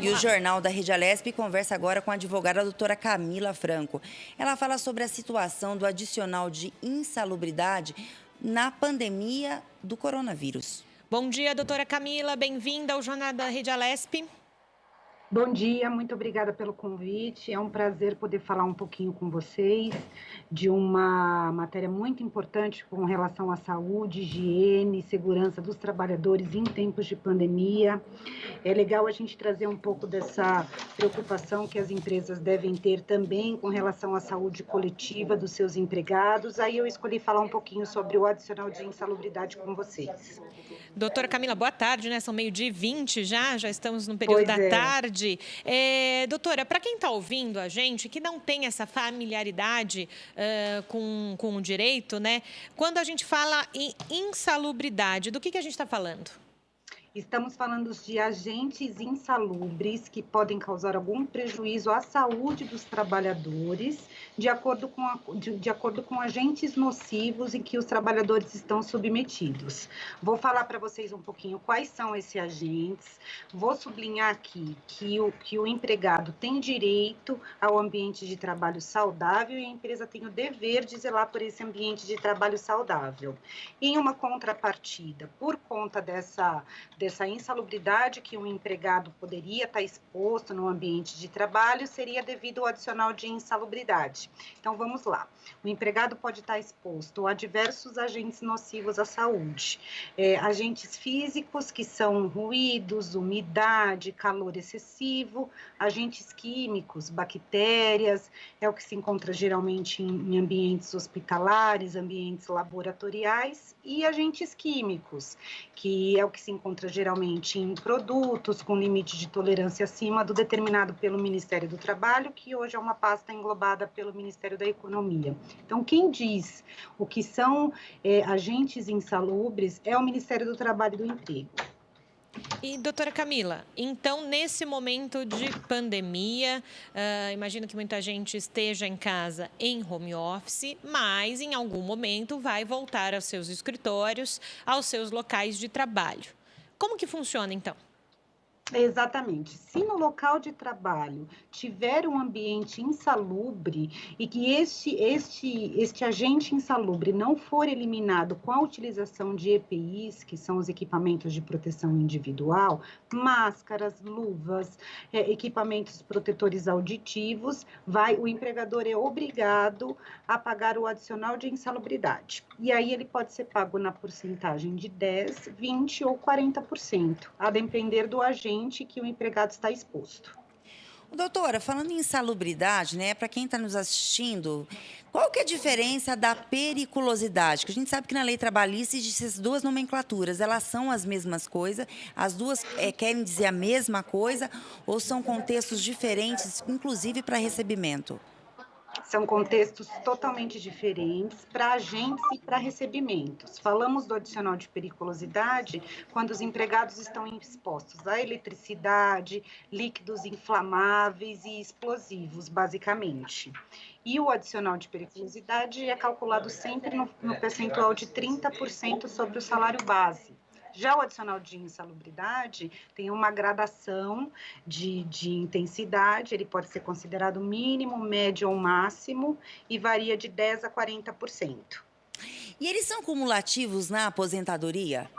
E o Jornal da Rede Alesp conversa agora com a advogada doutora Camila Franco. Ela fala sobre a situação do adicional de insalubridade na pandemia do coronavírus. Bom dia, doutora Camila. Bem-vinda ao Jornal da Rede Alesp. Bom dia, muito obrigada pelo convite. É um prazer poder falar um pouquinho com vocês de uma matéria muito importante com relação à saúde, higiene e segurança dos trabalhadores em tempos de pandemia. É legal a gente trazer um pouco dessa preocupação que as empresas devem ter também com relação à saúde coletiva dos seus empregados. Aí eu escolhi falar um pouquinho sobre o adicional de insalubridade com vocês. Doutora Camila, boa tarde, né? São 12h20 já estamos no período da tarde. Doutora, para quem está ouvindo a gente, que não tem essa familiaridade com o direito, né? Quando a gente fala em insalubridade, do que a gente está falando? Estamos falando de agentes insalubres que podem causar algum prejuízo à saúde dos trabalhadores, de acordo com agentes nocivos em que os trabalhadores estão submetidos. Vou falar para vocês um pouquinho quais são esses agentes. Vou sublinhar aqui que o empregado tem direito ao ambiente de trabalho saudável e a empresa tem o dever de zelar por esse ambiente de trabalho saudável. Em uma contrapartida, por conta dessa insalubridade que um empregado poderia estar exposto no ambiente de trabalho, seria devido ao adicional de insalubridade. Então, vamos lá. O empregado pode estar exposto a diversos agentes nocivos à saúde. Agentes físicos, que são ruídos, umidade, calor excessivo, agentes químicos, bactérias, é o que se encontra geralmente em ambientes hospitalares, ambientes laboratoriais, e agentes químicos, que é o que se encontra geralmente em produtos com limite de tolerância acima do determinado pelo Ministério do Trabalho, que hoje é uma pasta englobada pelo Ministério da Economia. Então, quem diz o que são agentes insalubres é o Ministério do Trabalho e do Emprego. E, doutora Camila, então, nesse momento de pandemia, imagino que muita gente esteja em casa em home office, mas em algum momento vai voltar aos seus escritórios, aos seus locais de trabalho. Como que funciona, então? Exatamente. Se no local de trabalho tiver um ambiente insalubre e que este agente insalubre não for eliminado com a utilização de EPIs, que são os equipamentos de proteção individual, máscaras, luvas, equipamentos protetores auditivos, o empregador é obrigado a pagar o adicional de insalubridade. E aí ele pode ser pago na porcentagem de 10%, 20% ou 40%, a depender do agente que o empregado está exposto. Doutora, falando em insalubridade, né, para quem está nos assistindo, qual que é a diferença da periculosidade? Que a gente sabe que na lei trabalhista existem essas duas nomenclaturas, elas são as mesmas coisas, as duas querem dizer a mesma coisa ou são contextos diferentes, inclusive para recebimento? São contextos totalmente diferentes para agentes e para recebimentos. Falamos do adicional de periculosidade quando os empregados estão expostos à eletricidade, líquidos inflamáveis e explosivos, basicamente. E o adicional de periculosidade é calculado sempre no percentual de 30% sobre o salário base. Já o adicional de insalubridade tem uma gradação de intensidade, ele pode ser considerado mínimo, médio ou máximo e varia de 10% a 40%. E eles são cumulativos na aposentadoria?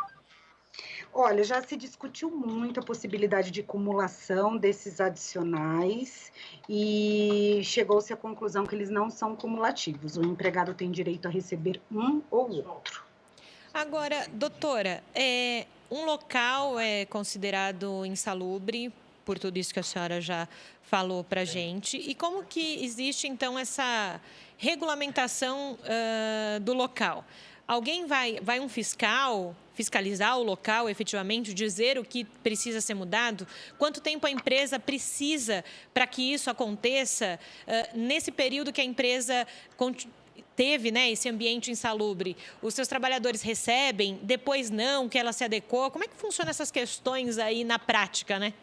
Olha, já se discutiu muito a possibilidade de cumulação desses adicionais e chegou-se à conclusão que eles não são cumulativos. O empregado tem direito a receber um ou outro. Agora, doutora, um local é considerado insalubre, por tudo isso que a senhora já falou para a gente, e como que existe, então, essa regulamentação do local? Alguém vai um fiscal fiscalizar o local, efetivamente, dizer o que precisa ser mudado? Quanto tempo a empresa precisa para que isso aconteça nesse período que a empresa teve, né, esse ambiente insalubre? Os seus trabalhadores recebem, depois não, que ela se adequou? Como é que funcionam essas questões aí na prática, né?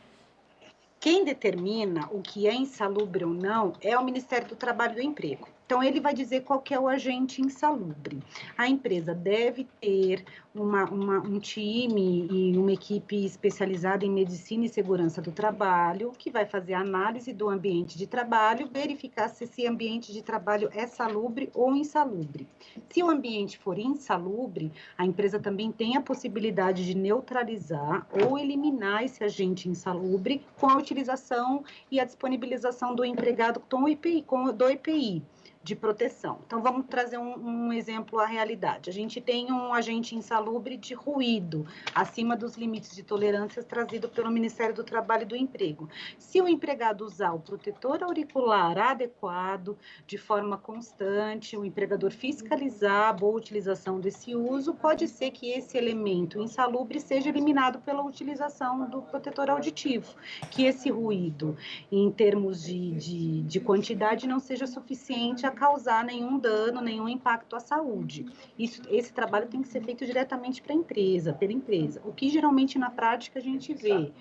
Quem determina o que é insalubre ou não é o Ministério do Trabalho e do Emprego. Então, ele vai dizer qual que é o agente insalubre. A empresa deve ter um time e uma equipe especializada em medicina e segurança do trabalho, que vai fazer a análise do ambiente de trabalho, verificar se esse ambiente de trabalho é salubre ou insalubre. Se o ambiente for insalubre, a empresa também tem a possibilidade de neutralizar ou eliminar esse agente insalubre com a utilização e a disponibilização do empregado do EPI de proteção. Então, vamos trazer um exemplo à realidade. A gente tem um agente insalubre de ruído, acima dos limites de tolerância trazido pelo Ministério do Trabalho e do Emprego. Se o empregado usar o protetor auricular adequado, de forma constante, o empregador fiscalizar a boa utilização desse uso, pode ser que esse elemento insalubre seja eliminado pela utilização do protetor auditivo, que esse ruído, em termos de quantidade, não seja suficiente a causar nenhum dano, nenhum impacto à saúde. Esse trabalho tem que ser feito diretamente pela empresa. O que geralmente na prática a gente vê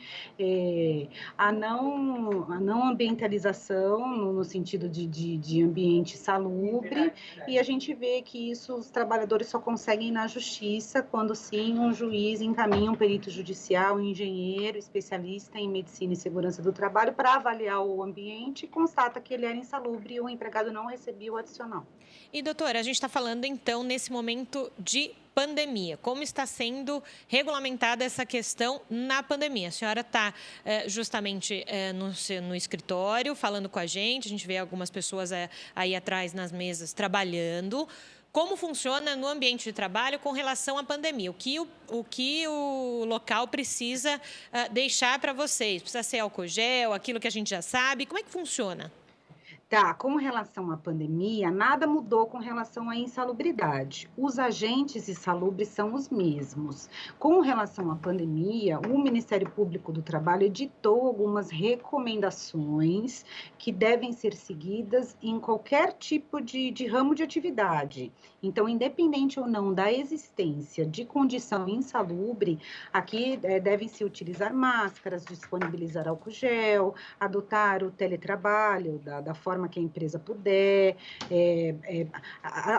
a não ambientalização no sentido de ambiente salubre, e a gente vê que isso os trabalhadores só conseguem na justiça quando sim um juiz encaminha um perito judicial, um engenheiro, especialista em medicina e segurança do trabalho para avaliar o ambiente e constata que ele era insalubre e o empregado não recebia o adicional. E, doutora, a gente está falando, então, nesse momento de pandemia. Como está sendo regulamentada essa questão na pandemia? A senhora está justamente no escritório falando com a gente vê algumas pessoas aí atrás nas mesas trabalhando. Como funciona no ambiente de trabalho com relação à pandemia? O que o local precisa deixar para vocês? Precisa ser álcool gel, aquilo que a gente já sabe? Como é que funciona? Tá, com relação à pandemia, nada mudou com relação à insalubridade. Os agentes insalubres são os mesmos. Com relação à pandemia, o Ministério Público do Trabalho editou algumas recomendações que devem ser seguidas em qualquer tipo de ramo de atividade. Então, independente ou não da existência de condição insalubre, aqui devem se utilizar máscaras, disponibilizar álcool gel, adotar o teletrabalho da forma que a empresa puder.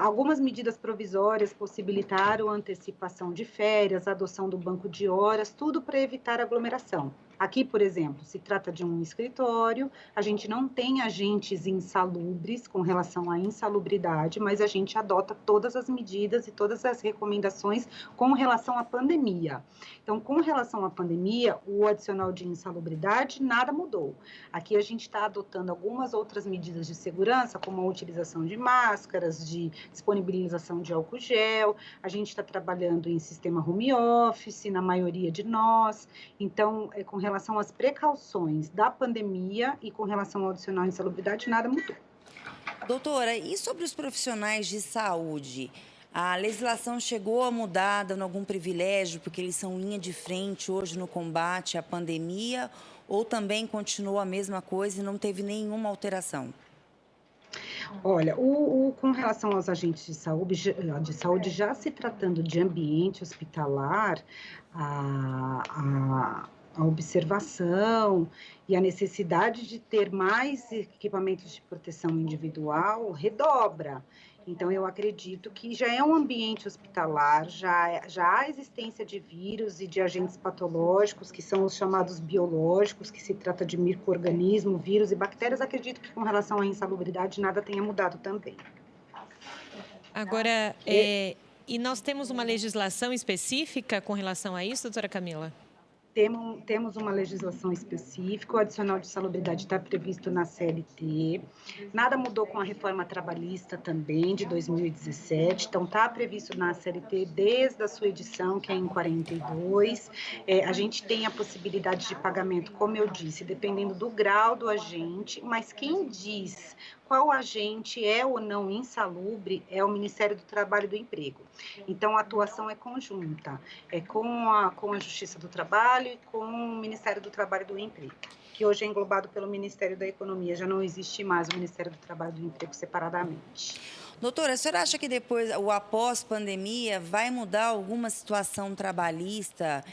Algumas medidas provisórias possibilitaram a antecipação de férias, a adoção do banco de horas, tudo para evitar aglomeração. Aqui, por exemplo, se trata de um escritório, a gente não tem agentes insalubres com relação à insalubridade, mas a gente adota todas as medidas e todas as recomendações com relação à pandemia. Então, com relação à pandemia, o adicional de insalubridade, nada mudou. Aqui a gente está adotando algumas outras medidas de segurança, como a utilização de máscaras, de disponibilização de álcool gel, a gente está trabalhando em sistema home office, na maioria de nós. Então, com relação às precauções da pandemia e com relação ao adicional de insalubridade, nada mudou. Doutora, e sobre os profissionais de saúde? A legislação chegou a mudar, dando algum privilégio, porque eles são linha de frente hoje no combate à pandemia, ou também continuou a mesma coisa e não teve nenhuma alteração? Olha, com relação aos agentes de saúde, já se tratando de ambiente hospitalar, a observação e a necessidade de ter mais equipamentos de proteção individual redobra. Então, eu acredito que já é um ambiente hospitalar, já há existência de vírus e de agentes patológicos, que são os chamados biológicos, que se trata de micro-organismo, vírus e bactérias. Acredito que com relação à insalubridade nada tenha mudado também. Agora, e nós temos uma legislação específica com relação a isso, doutora Camila? Temos uma legislação específica, o adicional de salubridade está previsto na CLT, nada mudou com a reforma trabalhista também, de 2017, então está previsto na CLT desde a sua edição, que é em 42, a gente tem a possibilidade de pagamento, como eu disse, dependendo do grau do agente, mas quem diz qual agente é ou não insalubre é o Ministério do Trabalho e do Emprego. Então, a atuação é conjunta, com a Justiça do Trabalho e com o Ministério do Trabalho e do Emprego, que hoje é englobado pelo Ministério da Economia, já não existe mais o Ministério do Trabalho e do Emprego separadamente. Doutora, a senhora acha que depois, o após-pandemia, vai mudar alguma situação trabalhista?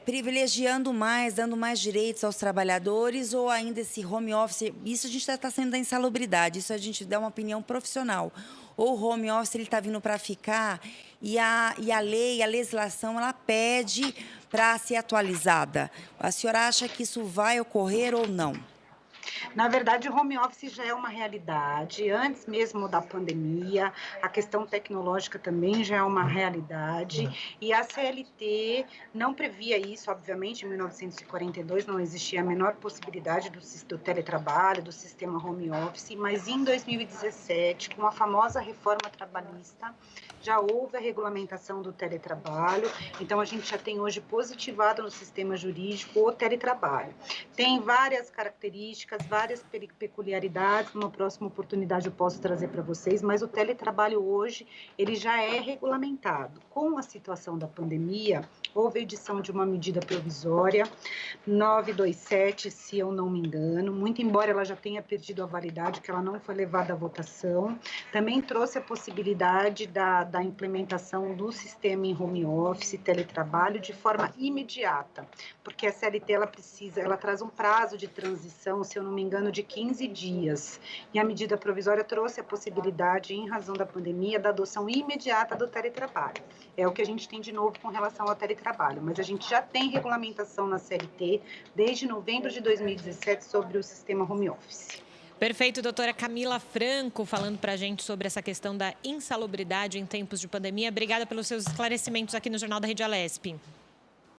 privilegiando mais, dando mais direitos aos trabalhadores, ou ainda esse home office? Isso a gente está saindo da insalubridade, isso a gente dá uma opinião profissional. Ou o home office está vindo para ficar e a lei, a legislação, ela pede para ser atualizada. A senhora acha que isso vai ocorrer ou não? Na verdade, o home office já é uma realidade, antes mesmo da pandemia, a questão tecnológica também já é uma realidade, e a CLT não previa isso, obviamente, em 1942 não existia a menor possibilidade do teletrabalho, do sistema home office, mas em 2017, com a famosa reforma trabalhista, já houve a regulamentação do teletrabalho, então a gente já tem hoje positivado no sistema jurídico o teletrabalho. Tem várias características, várias peculiaridades, numa próxima oportunidade eu posso trazer para vocês, mas o teletrabalho hoje, ele já é regulamentado. Com a situação da pandemia, houve a edição de uma medida provisória, 927, se eu não me engano, muito embora ela já tenha perdido a validade, que ela não foi levada à votação, também trouxe a possibilidade da implementação do sistema em home office, teletrabalho, de forma imediata, porque a CLT, ela traz um prazo de transição, se eu não me engano, de 15 dias, e a medida provisória trouxe a possibilidade, em razão da pandemia, da adoção imediata do teletrabalho. É o que a gente tem de novo com relação ao teletrabalho, mas a gente já tem regulamentação na CLT desde novembro de 2017 sobre o sistema home office. Perfeito, doutora Camila Franco, falando para a gente sobre essa questão da insalubridade em tempos de pandemia. Obrigada pelos seus esclarecimentos aqui no Jornal da Rede Alesp.